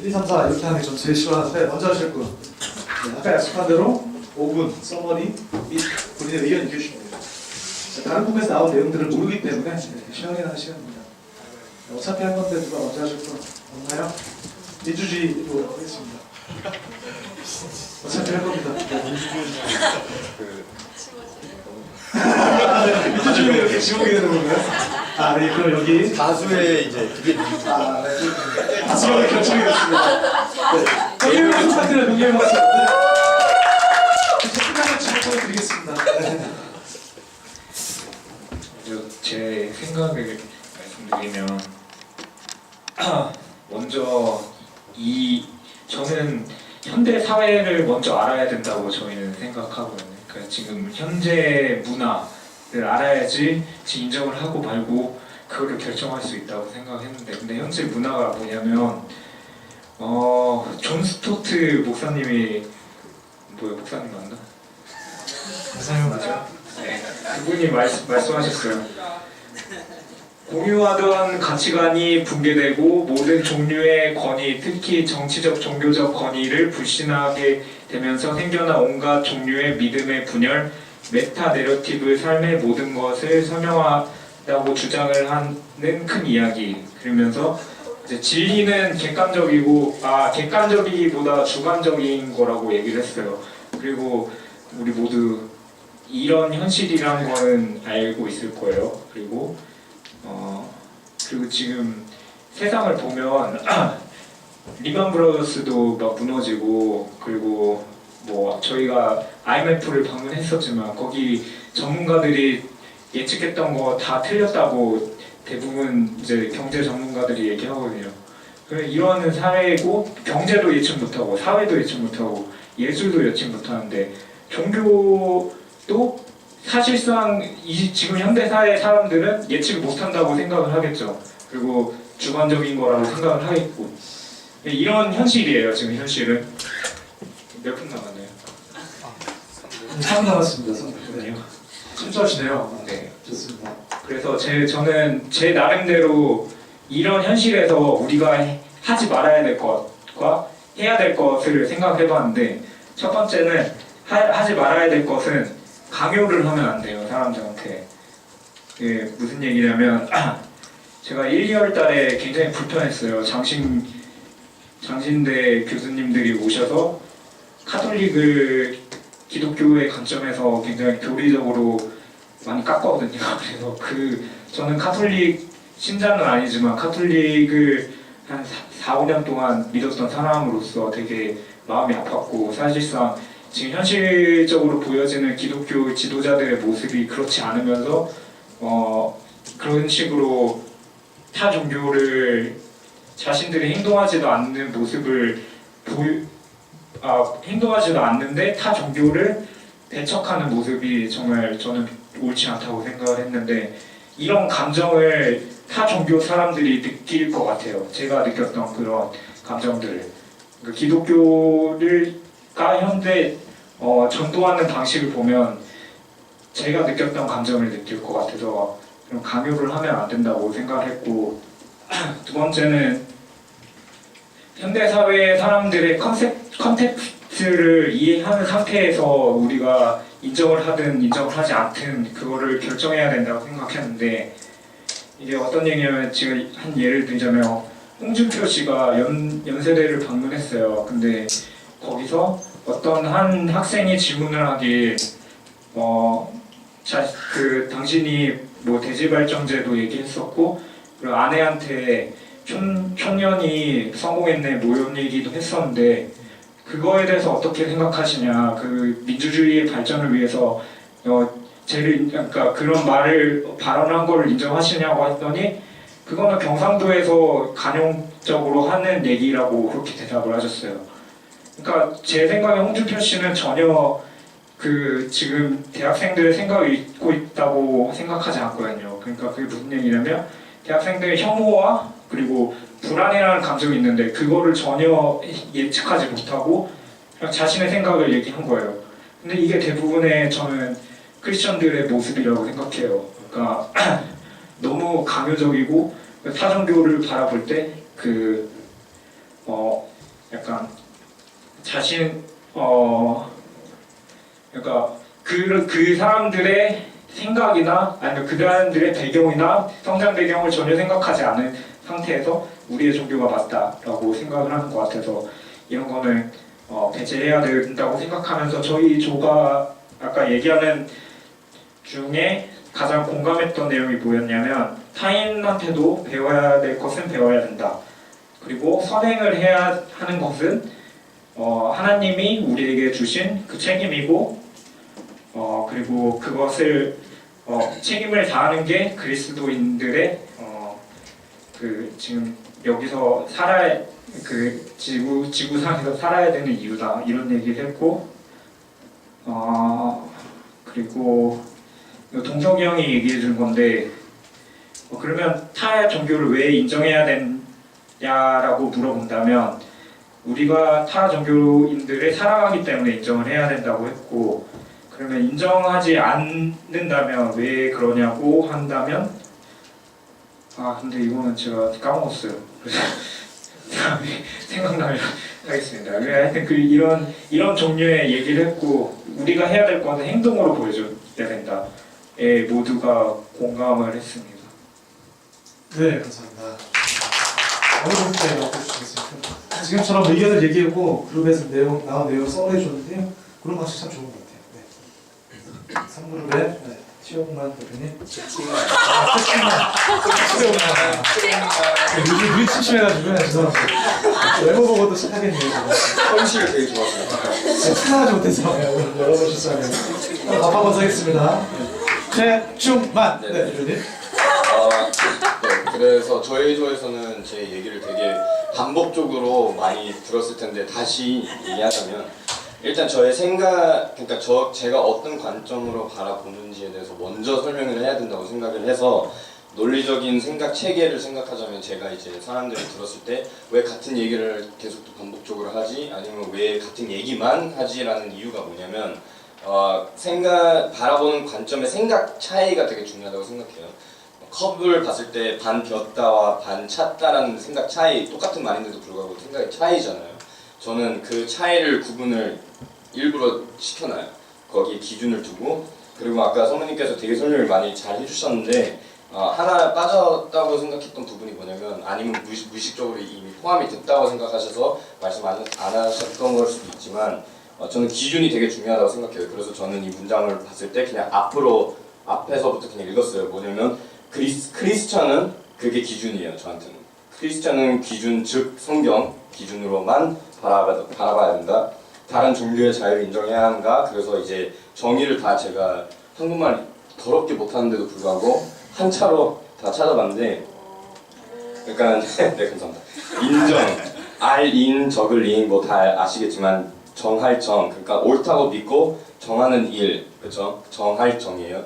1, 2, 3, 4 이렇게 하는 게 전 제일 싫어하는데 먼저 하실 분. 네, 아까 약속한 대로 5분 서머리 및 본인의 의견 얘기해주시면 돼요. 자, 다른 부분에서 나온 내용들을 모르기 때문에 시간이나 하는 시간입니다. 네, 어차피 한 건데 누가 먼저 하실 분 없나요? 민주주의로 하겠습니다. 어차피 할 겁니다. 민주주의로 이렇게 지목이 되는 건가요? 아, 네, 그럼 여기 다수의 이제 그게 아, 네. 다수결에 결정이 됐습니다. 네. 저희를 부탁드려 동의해 보겠습니다. 특별한 질문을 드리겠습니다. 네. 제 생각을 말씀드리면 먼저 저는 현대 사회를 먼저 알아야 된다고 저희는 생각하거든요. 그러니까 지금 현재 문화를 알아야지 인정을 하고 말고 그거를 결정할 수 있다고 생각했는데, 근데 현재 문화가 뭐냐면 존 스토트 목사님이 목사님 맞나? 목사님 맞아요? 네, 그분이 말씀하셨어요. 공유하던 가치관이 붕괴되고 모든 종류의 권위, 특히 정치적, 종교적 권위를 불신하게 되면서 생겨난 온갖 종류의 믿음의 분열, 메타 내러티브, 삶의 모든 것을 설명하다고 주장을 하는 큰 이야기. 그러면서 이제 진리는 객관적이기보다 주관적인 거라고 얘기를 했어요. 그리고 우리 모두 이런 현실이라는 거는 알고 있을 거예요. 그리고 지금 세상을 보면 리만 브라더스도 막 무너지고, 그리고 뭐 저희가 IMF를 방문했었지만 거기 전문가들이 예측했던 거 다 틀렸다고 대부분 이제 경제 전문가들이 얘기하거든요. 이러한 사회고 경제도 예측 못하고 사회도 예측 못하고 예술도 예측 못하는데 종교도 사실상 지금 현대사회 사람들은 예측을 못한다고 생각을 하겠죠. 그리고 주관적인 거라고 생각을 하겠고, 이런 현실이에요. 지금 현실은. 몇 분 남았나요? 3분 남았습니다. 3분. 그래요? 순조하시네요. 네. 좋습니다. 그래서 저는 제 나름대로 이런 현실에서 우리가 하지 말아야 될 것과 해야 될 것을 생각해봤는데, 첫 번째는 하지 말아야 될 것은 강요를 하면 안 돼요, 사람들한테. 이게 무슨 얘기냐면 제가 1, 2월 달에 굉장히 불편했어요. 장신대 교수님들이 오셔서 카톨릭을 기독교의 관점에서 굉장히 교리적으로 많이 깎거든요. 그래서 저는 카톨릭 신자는 아니지만 카톨릭을 한 4, 5년 동안 믿었던 사람으로서 되게 마음이 아팠고, 사실상 지금 현실적으로 보여지는 기독교 지도자들의 모습이 그렇지 않으면서 그런 식으로 타 종교를 자신들이 행동하지도 않는 모습을 행동하지도 않는데 타 종교를 배척하는 모습이 정말 저는 옳지 않다고 생각을 했는데, 이런 감정을 타 종교 사람들이 느낄 것 같아요. 제가 느꼈던 그런 감정들을. 그러니까 기독교가 현대 전도하는 방식을 보면 제가 느꼈던 감정을 느낄 것 같아서 좀 강요를 하면 안 된다고 생각을 했고, 두 번째는 현대사회의 사람들의 컨텍스트를 이해하는 상태에서 우리가 인정을 하든 인정을 하지 않든 그거를 결정해야 된다고 생각했는데, 이게 어떤 얘기냐면 제가 한 예를 들자면 홍준표 씨가 연세대를 방문했어요. 근데 거기서 어떤 한 학생이 질문을 하길 당신이 뭐 대지발전제도 얘기했었고, 그리고 아내한테 촌년이 성공했네 뭐 이런 얘기도 했었는데 그거에 대해서 어떻게 생각하시냐, 그 민주주의의 발전을 위해서 그러니까 그런 발언한 거를 인정하시냐고 했더니 그거는 경상도에서 관용적으로 하는 얘기라고 그렇게 대답을 하셨어요. 그러니까 제 생각에 홍준표 씨는 전혀 지금 대학생들의 생각을 읽고 있다고 생각하지 않거든요. 그러니까 그게 무슨 얘기냐면 대학생들의 혐오와 그리고 불안이라는 감정이 있는데 그거를 전혀 예측하지 못하고 그냥 자신의 생각을 얘기한 거예요. 근데 이게 대부분의 저는 크리스천들의 모습이라고 생각해요. 그러니까 너무 강요적이고 타종교를 바라볼 때 약간 자신 그러니까 그 사람들의 생각이나 아니면 그 사람들의 배경이나 성장 배경을 전혀 생각하지 않은 상태에서 우리의 종교가 맞다라고 생각을 하는 것 같아서 이런 거는 배제해야 된다고 생각하면서 저희 조가 아까 얘기하는 중에 가장 공감했던 내용이 뭐였냐면 타인한테도 배워야 될 것은 배워야 된다. 그리고 선행을 해야 하는 것은 하나님이 우리에게 주신 그 책임이고 그리고 그것을 책임을 다하는 게 그리스도인들의 그 지금 여기서 살아야 그 지구상에서 살아야 되는 이유다 이런 얘기를 했고 그리고 동석이 형이 얘기해 준 건데 그러면 타 종교를 왜 인정해야 되냐라고 물어본다면 우리가 타 종교인들을 사랑하기 때문에 인정을 해야 된다고 했고 그러면 인정하지 않는다면 왜 그러냐고 한다면 근데 이거는 제가 까먹었어요. 그래서 다음에 생각나면 하겠습니다. 하여튼 이런 종류의 얘기를 했고 우리가 해야 될 것은 행동으로 보여줘야 된다. 모두가 공감을 했습니다. 네, 감사합니다. 어느 분께 맡겨주시겠습니까? 지금처럼 의견을 얘기하고 그룹에서 나온 내용을 써내 줬는데요. 그런 방식 참 좋은 것 같아요. 네. 3그룹의 최용만 대표님. 최용만. 눈이 침침해가지고 죄송합니다. 외모 보고도 착하겠네요. 헌식을 되게 좋아하시네요. 생각하지 못해서 여러 번 실수하면 바빠서 하겠습니다. 최충만 대표님. 네, 그래서 저희 조에서는 제 얘기를 되게 반복적으로 많이 들었을 텐데 다시 얘기하자면 일단 저의 생각, 그러니까 제가 어떤 관점으로 바라보는지에 대해서 먼저 설명을 해야 된다고 생각을 해서 논리적인 생각 체계를 생각하자면 제가 이제 사람들이 들었을 때 왜 같은 얘기를 계속 또 반복적으로 하지 아니면 왜 같은 얘기만 하지라는 이유가 뭐냐면 바라보는 관점의 생각 차이가 되게 중요하다고 생각해요. 컵을 봤을 때 반 비었다와 반 찼다라는 생각 차이, 똑같은 말인데도 불구하고 생각의 차이잖아요. 저는 그 차이를 구분을 일부러 시켜놔요. 거기에 기준을 두고. 그리고 아까 선배님께서 되게 설명을 많이 잘 해주셨는데 하나 빠졌다고 생각했던 부분이 뭐냐면 아니면 무의식적으로 이미 포함이 됐다고 생각하셔서 말씀 안 하셨던 걸 수도 있지만 저는 기준이 되게 중요하다고 생각해요. 그래서 저는 이 문장을 봤을 때 그냥 앞에서부터 그냥 읽었어요. 뭐냐면 크리스천은 그게 기준이에요. 저한테는 크리스천은 기준 즉 성경 기준으로만 바라봐야 된다. 다른 종교의 자유를 인정해야 한가. 그래서 이제 정의를 다 제가 한국말 더럽게 못하는데도 불구하고 한차로 다 찾아봤는데 그러니까 네 감사합니다. 인정, 알인, 적을인 뭐 다 아시겠지만 정할 정, 그러니까 옳다고 믿고 정하는 일, 그렇죠? 정할 정이에요.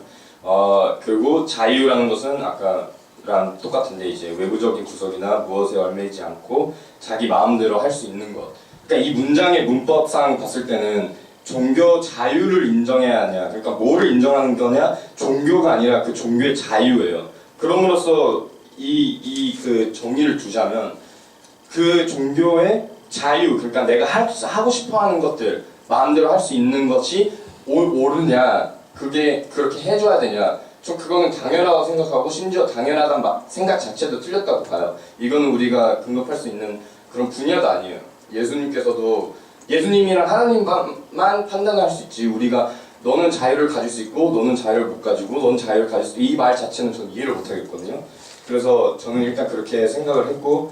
그리고 자유라는 것은 아까랑 똑같은데 이제 외부적인 구석이나 무엇에 얽매이지 않고 자기 마음대로 할 수 있는 것. 그러니까 이 문장의 문법상 봤을 때는 종교 자유를 인정해야 하냐, 그러니까 뭐를 인정하는 거냐, 종교가 아니라 그 종교의 자유예요. 그럼으로써 그 정의를 두자면 그 종교의 자유, 그러니까 내가 하고 싶어하는 것들 마음대로 할 수 있는 것이 옳으냐, 그게 그렇게 해줘야 되냐. 저 그거는 당연하다고 생각하고 심지어 당연하다는 생각 자체도 틀렸다고 봐요. 이거는 우리가 근겁할 수 있는 그런 분야도 아니에요. 예수님이랑 하나님만 판단할 수 있지 우리가 너는 자유를 가질 수 있고 너는 자유를 못 가지고 너는 자유를 가질 수 있고 이 말 자체는 저는 이해를 못 하겠거든요. 그래서 저는 일단 그렇게 생각을 했고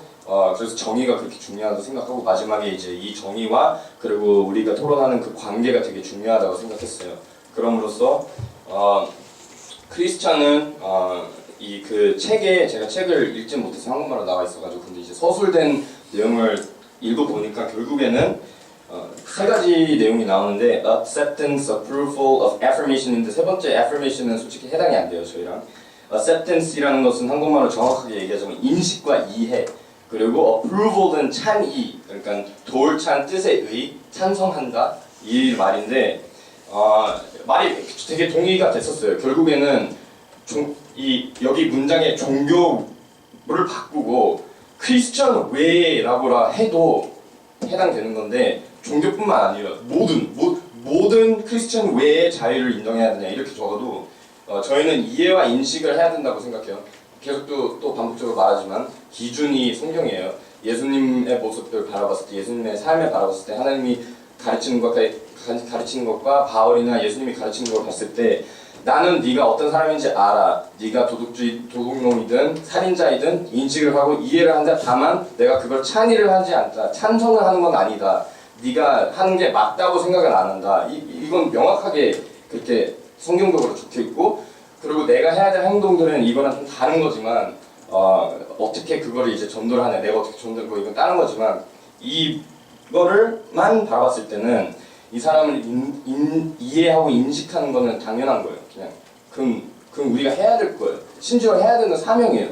그래서 정의가 그렇게 중요하다고 생각하고 마지막에 이제 이 정의와 그리고 우리가 토론하는 그 관계가 되게 중요하다고 생각했어요. 그럼으로써 크리스찬은 이 그 책에 제가 책을 읽지 못해서 한국말로 나와 있어가지고 근데 이제 서술된 내용을 읽어보니까 결국에는 세 가지 내용이 나오는데 acceptance, approval of affirmation인데 세 번째 affirmation은 솔직히 해당이 안 돼요 저희랑. acceptance이라는 것은 한국말로 정확하게 얘기하자면 인식과 이해, 그리고 approval은 찬이, 그러니까 돌찬 뜻의 의, 찬성한다 이 말인데 말이 되게 동의가 됐었어요. 결국에는 여기 문장의 종교를 바꾸고 크리스천 왜라고라 해도 해당되는 건데 종교뿐만 아니라 모든 크리스천 외의 자유를 인정해야 되냐 이렇게 적어도 저희는 이해와 인식을 해야 된다고 생각해요. 계속 또 반복적으로 말하지만 기준이 성경이에요. 예수님의 모습을 바라봤을 때, 예수님의 삶을 바라봤을 때 하나님이 가르치는 것과 바울이나 예수님이 가르치는 걸 봤을 때 나는 네가 어떤 사람인지 알아. 네가 도둑놈이든 살인자이든 인식을 하고 이해를 한다. 다만 내가 그걸 찬의를 하지 않다. 찬성을 하는 건 아니다. 네가 하는 게 맞다고 생각은 안 한다. 이건 명확하게 그렇게 성경적으로 적혀 있고, 그리고 내가 해야 될 행동들은 이거랑 좀 다른 거지만 어떻게 그거를 이제 전도를 하냐, 내가 어떻게 전도를 하고 이건 다른 거지만 이거를만 바라봤을 때는 이 사람을 이해하고 인식하는 거는 당연한 거예요. 그냥 그건 우리가 해야 될 거예요. 심지어 해야 되는 사명이에요.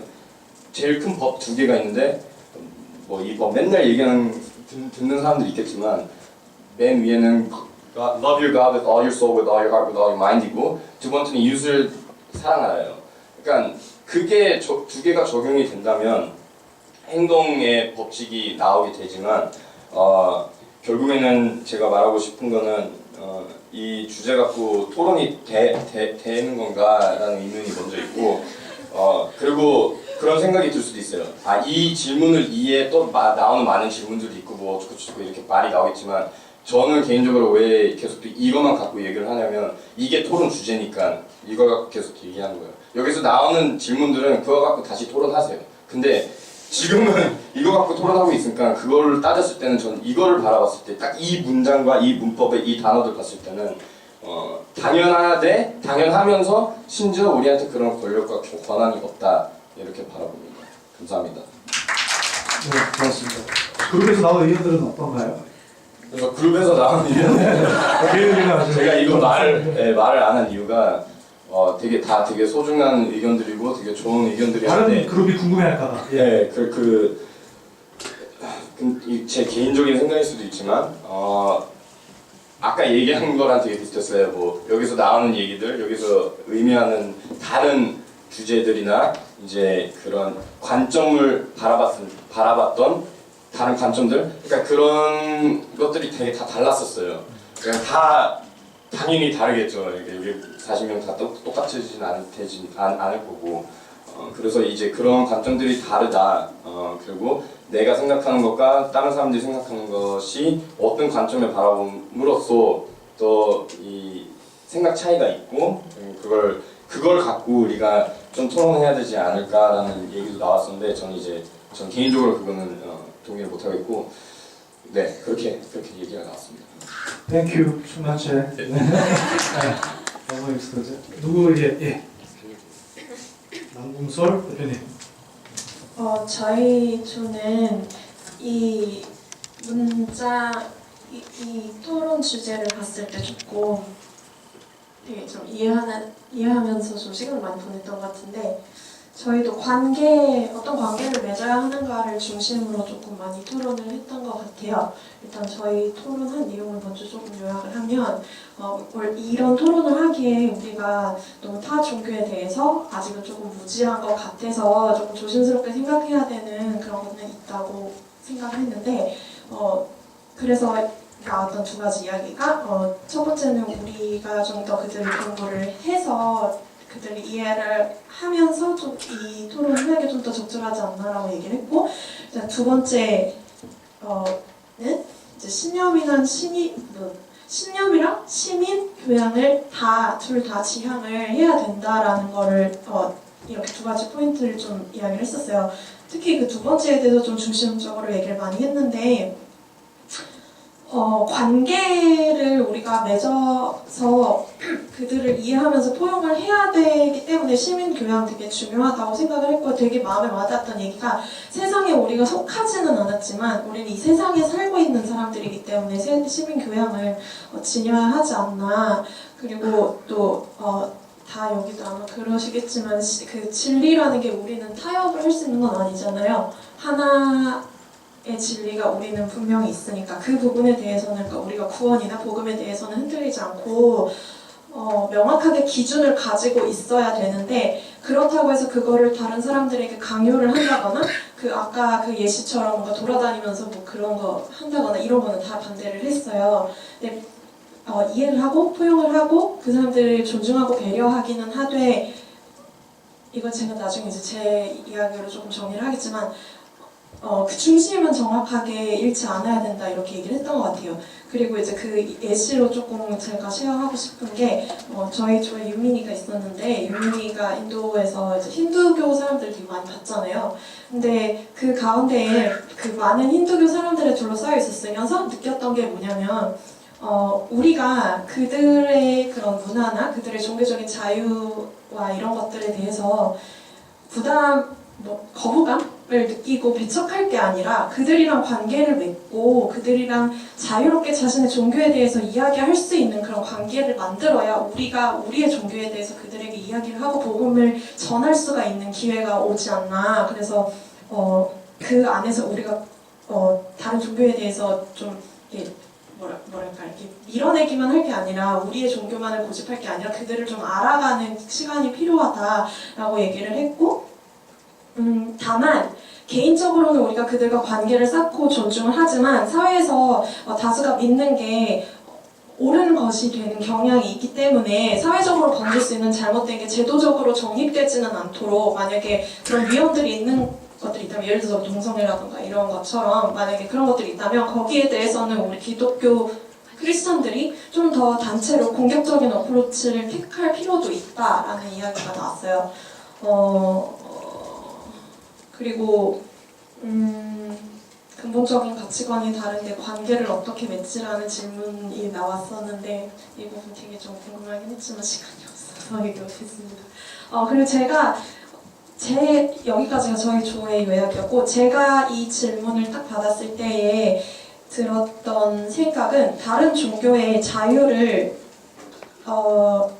제일 큰 법 2개가 있는데 뭐 이 법 맨날 듣는 사람들 있겠지만 맨 위에는 Love your God with all your soul, with all your heart, with all your mind이고 두 번째는 이웃을 사랑하라요. 그러니까 그게 2개가 적용이 된다면 행동의 법칙이 나오게 되지만 결국에는 제가 말하고 싶은 거는 이 주제 갖고 토론이 되는 건가라는 의문이 먼저 있고 그리고 그런 생각이 들 수도 있어요. 이 질문을 이해 또 나오는 많은 질문들도 있고 뭐 어쩌고 이렇게 말이 나오겠지만 저는 개인적으로 왜 계속 이것만 갖고 얘기를 하냐면 이게 토론 주제니까 이걸 갖고 계속 얘기하는 거예요. 여기서 나오는 질문들은 그거 갖고 다시 토론하세요. 근데 지금은 이거 갖고 토론하고 있으니까 그걸 따졌을 때는 저는 이거를 바라봤을 때 딱 이 문장과 이 문법의 이 단어들 봤을 때는 당연하면서 심지어 우리한테 그런 권력과 권한이 없다 이렇게 바라봅니다. 감사합니다. 네, 고맙습니다. 그룹에서 나온 의견들은 어떤가요? 그래서 그룹에서 나온 의견은 제가 이거 말을 안 한 이유가 되게 소중한 의견들이고 되게 좋은 의견들이었는데 다른 그룹이 궁금해할까봐. 예, 제 개인적인 생각일 수도 있지만 아까 얘기한 거랑 되게 비슷했어요. 뭐 여기서 나오는 얘기들, 여기서 의미하는 다른 주제들이나 이제 그런 관점을 바라봤던 다른 관점들, 그러니까 그런 것들이 되게 다 달랐었어요. 그러니까 다 당연히 다르겠죠. 여기 40명 다 똑같지는 않을 거고. 그래서 이제 그런 관점들이 다르다. 그리고 내가 생각하는 것과 다른 사람들이 생각하는 것이 어떤 관점에 바라봄으로써 또 이 생각 차이가 있고 그걸 갖고 우리가 좀 토론해야 되지 않을까라는 얘기도 나왔었는데 전 개인적으로 그거는 동의를 못 하겠고 네 그렇게 얘기가 나왔습니다. 땡큐 충만채. 너무 익숙하죠. 누구 예. 남궁솔 대표님. 저는 이 문자 이 토론 주제를 봤을 때 조금 되게 좀 이해하면서 좀 시간을 많이 보냈던 것 같은데 저희도 어떤 관계를 맺어야 하는가를 중심으로 조금 많이 토론을 했던 것 같아요. 일단 저희 토론한 내용을 먼저 조금 요약을 하면 이런 토론을 하기에 우리가 너무 타 종교에 대해서 아직은 조금 무지한 것 같아서 조금 조심스럽게 생각해야 되는 그런 거는 있다고 생각을 했는데 그래서 나왔던 2가지 이야기가 첫 번째는 우리가 좀 더 그들을 공부를 해서 그들이 이해를 하면서 좀 이 토론을 하는 게 좀 더 적절하지 않나라고 얘기를 했고, 두 번째는 이제 신념이랑 시민 교양을 둘 다 지향을 해야 된다라는 거를 이렇게 2가지 포인트를 좀 이야기를 했었어요. 특히 그 2번째에 대해서 좀 중심적으로 얘기를 많이 했는데 관계를 우리가 맺어서 그들을 이해하면서 포용을 해야 되기 때문에 시민교양 되게 중요하다고 생각을 했고 되게 마음에 와닿았던 얘기가 세상에 우리가 속하지는 않았지만 우리는 이 세상에 살고 있는 사람들이기 때문에 시민교양을 지녀야 하지 않나. 그리고 또 다 여기도 아마 그러시겠지만 그 진리라는 게 우리는 타협을 할 수 있는 건 아니잖아요. 하나의 진리가 우리는 분명히 있으니까 그 부분에 대해서는 그러니까 우리가 구원이나 복음에 대해서는 흔들리지 않고 명확하게 기준을 가지고 있어야 되는데 그렇다고 해서 그거를 다른 사람들에게 강요를 한다거나 그 아까 그 예시처럼 뭔가 돌아다니면서 뭐 그런 거 한다거나 이런 거는 다 반대를 했어요. 근데 이해를 하고 포용을 하고 그 사람들을 존중하고 배려하기는 하되 이거 제가 나중에 이제 제 이야기로 조금 정리를 하겠지만 그 중심은 정확하게 잃지 않아야 된다 이렇게 얘기를 했던 것 같아요. 그리고 이제 그 예시로 조금 제가 쉐어하고 싶은 게 저희 조에 유민이가 있었는데 유민이가 인도에서 이제 힌두교 사람들 되게 많이 봤잖아요. 근데 그 가운데에 그 많은 힌두교 사람들에 둘러싸여 있었으면서 느꼈던 게 뭐냐면 우리가 그들의 그런 문화나 그들의 종교적인 자유와 이런 것들에 대해서 거부감을 느끼고 배척할 게 아니라 그들이랑 관계를 맺고 그들이랑 자유롭게 자신의 종교에 대해서 이야기할 수 있는 그런 관계를 만들어야 우리가 우리의 종교에 대해서 그들에게 이야기를 하고 복음을 전할 수가 있는 기회가 오지 않나. 그래서 그 안에서 우리가 다른 종교에 대해서 좀 뭐랄까 이렇게 밀어내기만 할 게 아니라 우리의 종교만을 고집할 게 아니라 그들을 좀 알아가는 시간이 필요하다라고 얘기를 했고 다만 개인적으로는 우리가 그들과 관계를 쌓고 존중을 하지만 사회에서 다수가 믿는 게 옳은 것이 되는 경향이 있기 때문에 사회적으로 번질 수 있는 잘못된 게 제도적으로 정립되지는 않도록 만약에 그런 위험들이 있는 것들이 있다면 예를 들어서 동성애라든가 이런 것처럼 만약에 그런 것들이 있다면 거기에 대해서는 우리 기독교 크리스천들이 좀 더 단체로 공격적인 어프로치를 택할 필요도 있다라는 이야기가 나왔어요. 그리고 근본적인 가치관이 다른데 관계를 어떻게 맺지라는 질문이 나왔었는데 이 부분 되게 좀 궁금하긴 했지만 시간이 없어서 얘기 못했습니다. 그리고 여기까지가 저희 조의 요약이었고 제가 이 질문을 딱 받았을 때에 들었던 생각은 다른 종교의 자유를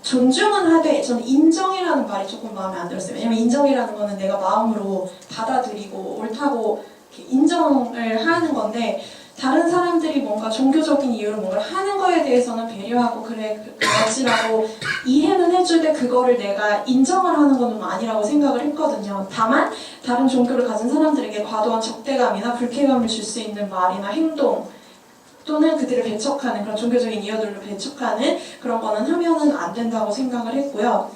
존중은 하되 저는 인정이라는 말이 조금 마음에 안 들었어요. 왜냐면 인정이라는 거는 내가 마음으로 받아들이고 옳다고 인정을 하는 건데 다른 사람들이 뭔가 종교적인 이유로 뭔가를 하는 거에 대해서는 배려하고 그래 그렇지라고 이해는 해주되 그거를 내가 인정을 하는 건 아니라고 생각을 했거든요. 다만 다른 종교를 가진 사람들에게 과도한 적대감이나 불쾌감을 줄 수 있는 말이나 행동 또는 그들을 배척하는 그런 종교적인 이유들로 배척하는 그런 거는 하면은 안 된다고 생각을 했고요.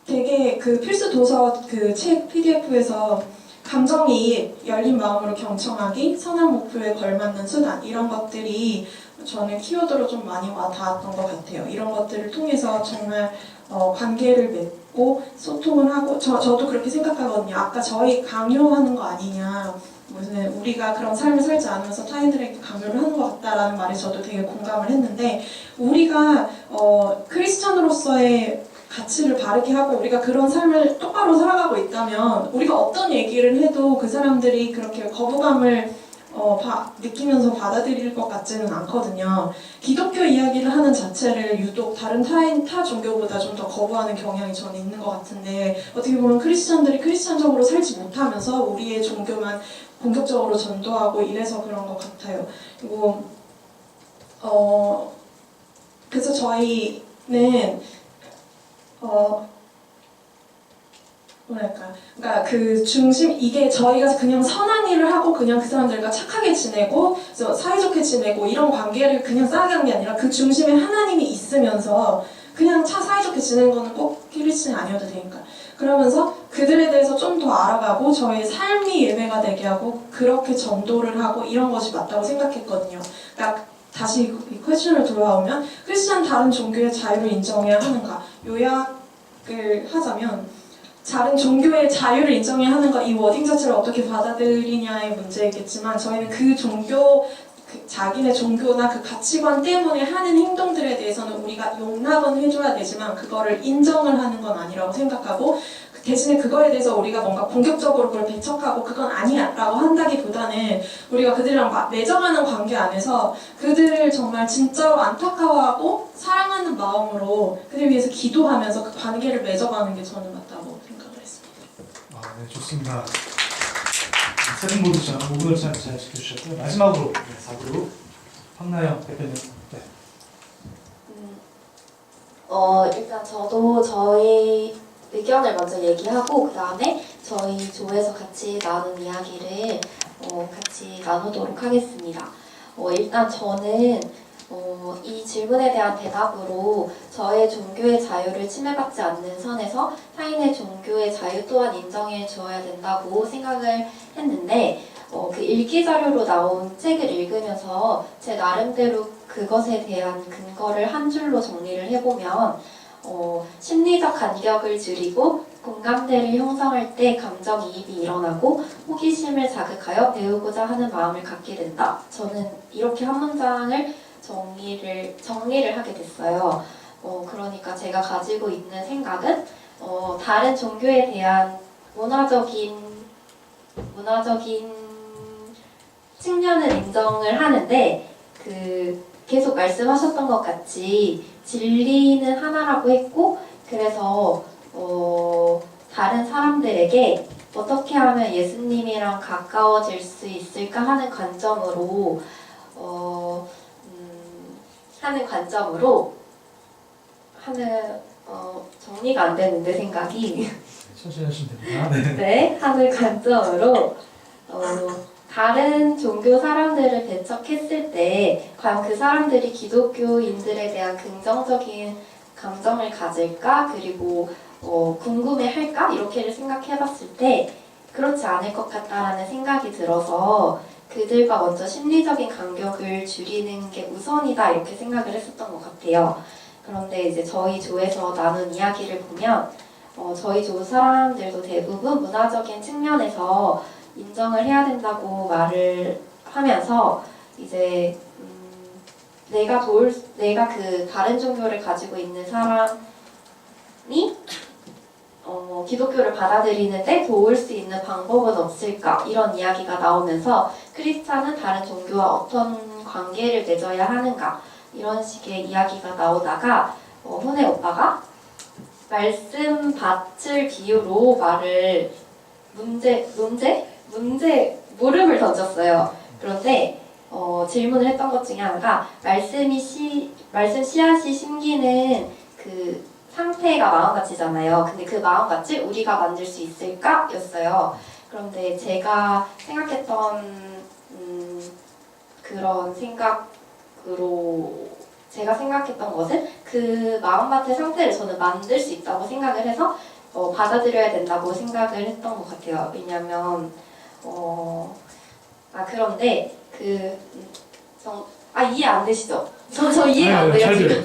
되게 그 필수 도서 그 책 PDF에서 감정이입, 열린 마음으로 경청하기, 선한 목표에 걸맞는 수단 이런 것들이 저는 키워드로 좀 많이 와닿았던 것 같아요. 이런 것들을 통해서 정말 관계를 맺고 소통을 하고 저도 그렇게 생각하거든요. 아까 저희 강요하는 거 아니냐 무슨 우리가 그런 삶을 살지 않으면서 타인들에게 강요를 하는 것 같다라는 말에 저도 되게 공감을 했는데 우리가 크리스천으로서의 가치를 바르게 하고 우리가 그런 삶을 똑바로 살아가고 있다면 우리가 어떤 얘기를 해도 그 사람들이 그렇게 거부감을 느끼면서 받아들일 것 같지는 않거든요. 기독교 이야기를 하는 자체를 유독 다른 타 종교보다 좀 더 거부하는 경향이 저는 있는 것 같은데 어떻게 보면 크리스천들이 크리스천적으로 살지 못하면서 우리의 종교만 공격적으로 전도하고 이래서 그런 것 같아요. 그리고 그래서 저희는 그러니까 그 중심 이게 저희가 그냥 선한 일을 하고 그냥 그 사람들과 착하게 지내고 사이좋게 지내고 이런 관계를 그냥 쌓아가는 게 아니라 그 중심에 하나님이 있으면서 그냥 사이좋게 지내는 거는 꼭 크리스천이 아니어도 되니까 그러면서 그들에 대해서 좀 더 알아가고 저의 삶이 예배가 되게 하고 그렇게 전도를 하고 이런 것이 맞다고 생각했거든요. 그러니까 다시 이 퀘스천을 돌아오면 크리스천 다른 종교의 자유를 인정해야 하는가 요약을 하자면 다른 종교의 자유를 인정해야 하는 거 이 워딩 자체를 어떻게 받아들이냐의 문제겠지만 저희는 그 종교 자기네 종교나 그 가치관 때문에 하는 행동들에 대해서는 우리가 용납은 해줘야 되지만 그거를 인정을 하는 건 아니라고 생각하고 대신에 그거에 대해서 우리가 뭔가 공격적으로 그걸 배척하고 그건 아니야 라고 한다기보다는 우리가 그들이랑 맺어가는 관계 안에서 그들을 정말 진짜로 안타까워하고 사랑하는 마음으로 그들 위해서 기도하면서 그 관계를 맺어가는 게 저는 맞다고 생각을 했습니다. 네, 좋습니다. 세 분 모두 5분을 잘 지켜주셨고요. 마지막으로 4부로 황나영 대표님. 네. 일단 저도 저희 의견을 먼저 얘기하고 그 다음에 저희 조에서 같이 나눈 이야기를 같이 나누도록 하겠습니다. 일단 저는 이 질문에 대한 대답으로 저의 종교의 자유를 침해받지 않는 선에서 타인의 종교의 자유 또한 인정해 주어야 된다고 생각을 했는데 그 일기 자료로 나온 책을 읽으면서 제 나름대로 그것에 대한 근거를 한 줄로 정리를 해보면 심리적 간격을 줄이고 공감대를 형성할 때 감정이입이 일어나고 호기심을 자극하여 배우고자 하는 마음을 갖게 된다. 저는 이렇게 한 문장을 정리를 하게 됐어요. 그러니까 제가 가지고 있는 생각은 다른 종교에 대한 문화적인 측면을 인정을 하는데 계속 말씀하셨던 것 같이 진리는 하나라고 했고 그래서 다른 사람들에게 어떻게 하면 예수님이랑 가까워질 수 있을까 하는 관점으로 정리가 안 되는데 생각이 천천히 하시면 됩니다. 네. 네, 하는 관점으로 다른 종교 사람들을 배척했을 때 과연 그 사람들이 기독교인들에 대한 긍정적인 감정을 가질까? 그리고 궁금해할까? 이렇게를 생각해봤을 때 그렇지 않을 것 같다라는 생각이 들어서 그들과 먼저 심리적인 간격을 줄이는 게 우선이다 이렇게 생각을 했었던 것 같아요. 그런데 이제 저희 조에서 나눈 이야기를 보면 저희 조 사람들도 대부분 문화적인 측면에서 인정을 해야 된다고 말을 하면서 이제 내가 그 다른 종교를 가지고 있는 사람이 기독교를 받아들이는데 도울 수 있는 방법은 없을까 이런 이야기가 나오면서 크리스찬은 다른 종교와 어떤 관계를 맺어야 하는가 이런 식의 이야기가 나오다가 훈혜 오빠가 말씀 밭을 비유로 말을 물음을 던졌어요. 그런데 질문을 했던 것 중에 하나가 말씀 씨앗이 심기는 그 상태가 마음가짐이잖아요. 근데 그 마음가짐 우리가 만들 수 있을까? 였어요. 그런데 제가 생각했던 그런 생각으로 제가 생각했던 것은 그 마음밭의 상태를 저는 만들 수 있다고 생각을 해서 받아들여야 된다고 생각을 했던 것 같아요. 왜냐면 그런데 이해 안 되시죠? 저 이해 안 돼요 지금.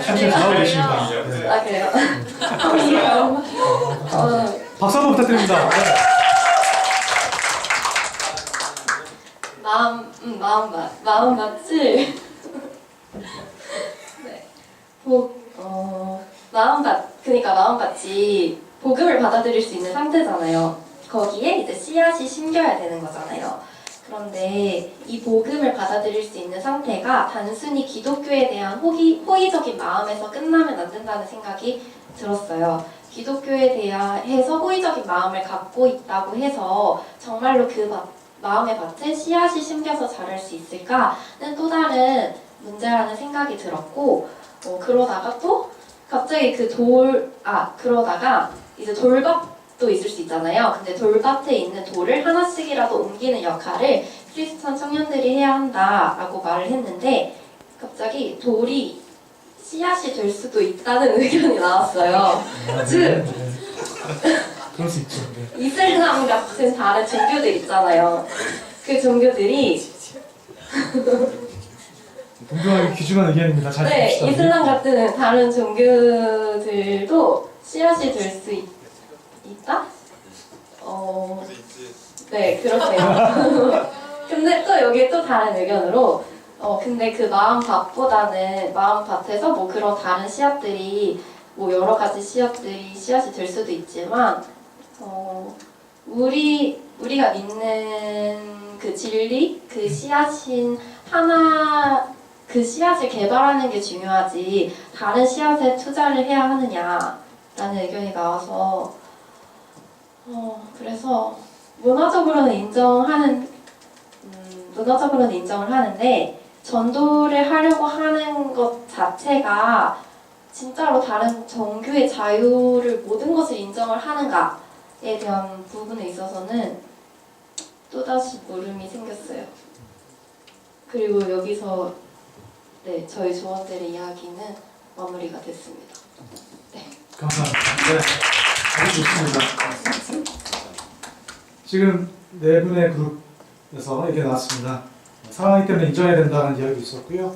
천천히 나오고 계십니다. 네. 그래요? 박수 한번 부탁드립니다. 네. 마음밭을 네. 그러니까 마음밭이 복음을 받아들일 수 있는 상태잖아요. 거기에 이제 씨앗이 심겨야 되는 거잖아요. 그런데 이 복음을 받아들일 수 있는 상태가 단순히 기독교에 대한 호의적인 마음에서 끝나면 안 된다는 생각이 들었어요. 기독교에 대해서 호의적인 마음을 갖고 있다고 해서 정말로 그 마음의 밭에 씨앗이 심겨서 자랄 수 있을까는 또 다른 문제라는 생각이 들었고 그러다가 또 갑자기 그러다가 이제 돌밭도 있을 수 있잖아요. 근데 돌밭에 있는 돌을 하나씩이라도 옮기는 역할을 크리스천 청년들이 해야 한다라고 말을 했는데 갑자기 돌이 씨앗이 될 수도 있다는 의견이 나왔어요. 즉 그럴 수 있죠. 네. 이슬람 같은 다른 종교들 있잖아요. 그 종교들이 공평하게 귀중한 의견입니다. 잘 네, 봅시다. 이슬람 같은 다른 종교들도 씨앗이 될 수 있다? 네, 그렇대요. 근데 또 여기에 또 다른 의견으로 근데 그 마음밭에서 뭐 그런 다른 씨앗들이 뭐 여러 가지 씨앗이 될 수도 있지만 우리가 믿는 그 진리, 그 씨앗인 그 씨앗을 개발하는 게 중요하지 다른 씨앗에 투자를 해야 하느냐라는 의견이 나와서 그래서 문화적으로는 인정을 하는데 전도를 하려고 하는 것 자체가 진짜로 다른 종교의 자유를 모든 것을 인정을 하는가에 대한 부분에 있어서는 또다시 물음이 생겼어요. 그리고 여기서 네, 저희 조원들의 이야기는 마무리가 됐습니다. 감사합니다. 네, 아주 좋습니다. 지금 네 분의 그룹에서 얘기 나왔습니다. 사랑하기 때문에 인정해야 된다는 이야기 있었고요.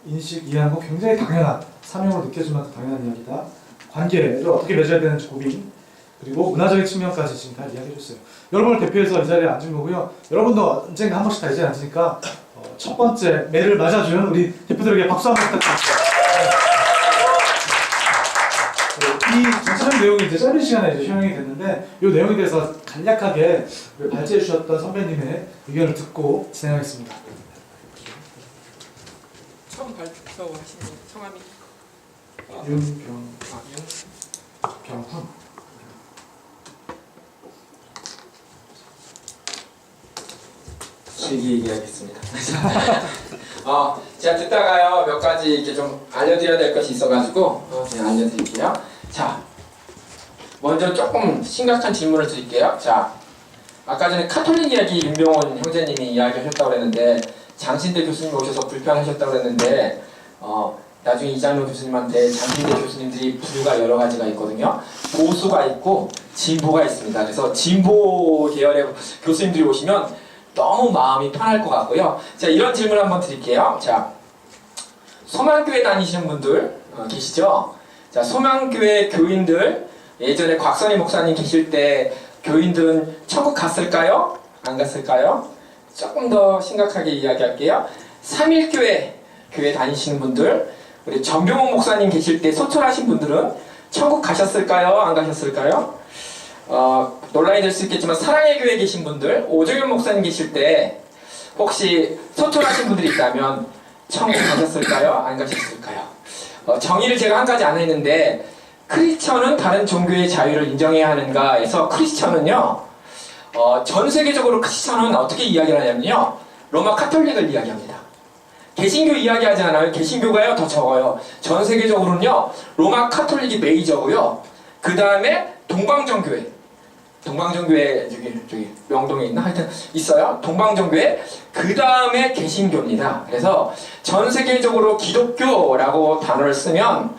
인식, 이해하는 건 굉장히 당연한, 사명으로 느껴질 만큼 당연한 이야기다. 관계를 어떻게 맺어야 되는지 고민, 그리고 문화적인 측면까지 지금 다 이야기해줬어요. 여러분을 대표해서 이 자리에 앉은 거고요. 여러분도 언젠가 한 번씩 다 이 자리에 앉으니까 첫 번째 매를 맞아준 우리 대표들에게 박수 한번 부탁드립니다. 이 전체적인 내용이 이제 짧은 시간에 이제 효용이 됐는데 이 내용에 대해서 간략하게 발제해 주셨던 선배님의 의견을 듣고 진행하겠습니다. 처음 발표하신 분 성함이 윤병훈. 길게 얘기하겠습니다. 제가 듣다가요 몇 가지 이렇게 좀 알려드려야 될 것이 있어가지고 제가 알려드릴게요. 자, 먼저 조금 심각한 질문을 드릴게요. 자, 아까 전에 카톨릭 이야기 윤병원 형제님이 이야기하셨다고 그랬는데 장신대 교수님 오셔서 불편하셨다고 그랬는데 나중에 이장로 교수님한테 장신대 교수님들이 부류가 여러 가지가 있거든요. 보수가 있고 진보가 있습니다. 그래서 진보 계열의 교수님들이 오시면 너무 마음이 편할 것 같고요. 자, 이런 질문 한번 드릴게요. 자, 소망교회 다니시는 분들 계시죠? 자, 소망교회 교인들 예전에 곽선희 목사님 계실 때 교인들은 천국 갔을까요? 안 갔을까요? 조금 더 심각하게 이야기할게요. 삼일교회 교회 다니시는 분들, 우리 전병옥 목사님 계실 때 소철하신 분들은 천국 가셨을까요? 안 가셨을까요? 논란이 될 수 있겠지만 사랑의 교회에 계신 분들, 오정현 목사님 계실 때 혹시 소철하신 분들이 있다면 천국 가셨을까요? 안 가셨을까요? 정의를 제가 한 가지 안 했는데 크리스천은 다른 종교의 자유를 인정해야 하는가 해서 크리스천은요 전 세계적으로 크리스천은 어떻게 이야기를 하냐면요 로마 카톨릭을 이야기합니다. 개신교 이야기하지 않아요. 개신교가요 더 적어요. 전 세계적으로는요 로마 카톨릭이 메이저고요. 그 다음에 동방정교회 저기 명동에 있나? 하여튼 있어요. 동방정교회. 그 다음에 개신교입니다. 그래서 전 세계적으로 기독교라고 단어를 쓰면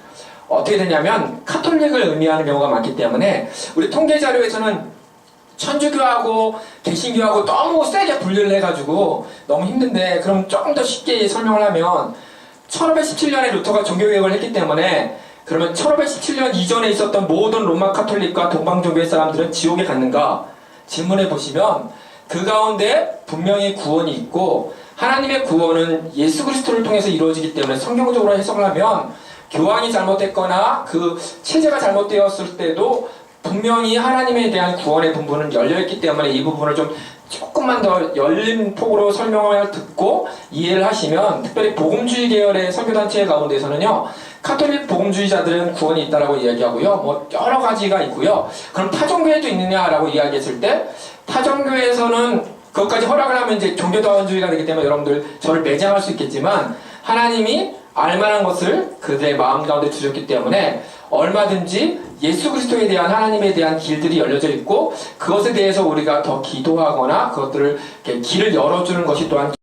어떻게 되냐면 카톨릭을 의미하는 경우가 많기 때문에 우리 통계 자료에서는 천주교하고 개신교하고 너무 세게 분류를 해가지고 너무 힘든데 그럼 조금 더 쉽게 설명을 하면 1517년에 루터가 종교개혁을 했기 때문에 그러면 1517년 이전에 있었던 모든 로마 카톨릭과 동방종교의 사람들은 지옥에 갔는가? 질문해 보시면 그 가운데 분명히 구원이 있고 하나님의 구원은 예수 그리스도를 통해서 이루어지기 때문에 성경적으로 해석을 하면 교황이 잘못됐거나 그 체제가 잘못되었을 때도 분명히 하나님에 대한 구원의 부분은 열려있기 때문에 이 부분을 좀 조금만 더 열린 폭으로 설명을 듣고 이해를 하시면 특별히 복음주의 계열의 선교단체 가운데서는요 카톨릭 복음주의자들은 구원이 있다라고 이야기하고요 뭐 여러 가지가 있고요. 그럼 타종교에도 있느냐라고 이야기했을 때 타종교에서는 그것까지 허락을 하면 이제 종교다원주의가 되기 때문에 여러분들 저를 매장할 수 있겠지만 하나님이 알만한 것을 그들의 마음 가운데 두셨기 때문에 얼마든지 예수 그리스도에 대한 하나님에 대한 길들이 열려져 있고 그것에 대해서 우리가 더 기도하거나 그것들을 길을 열어주는 것이 또한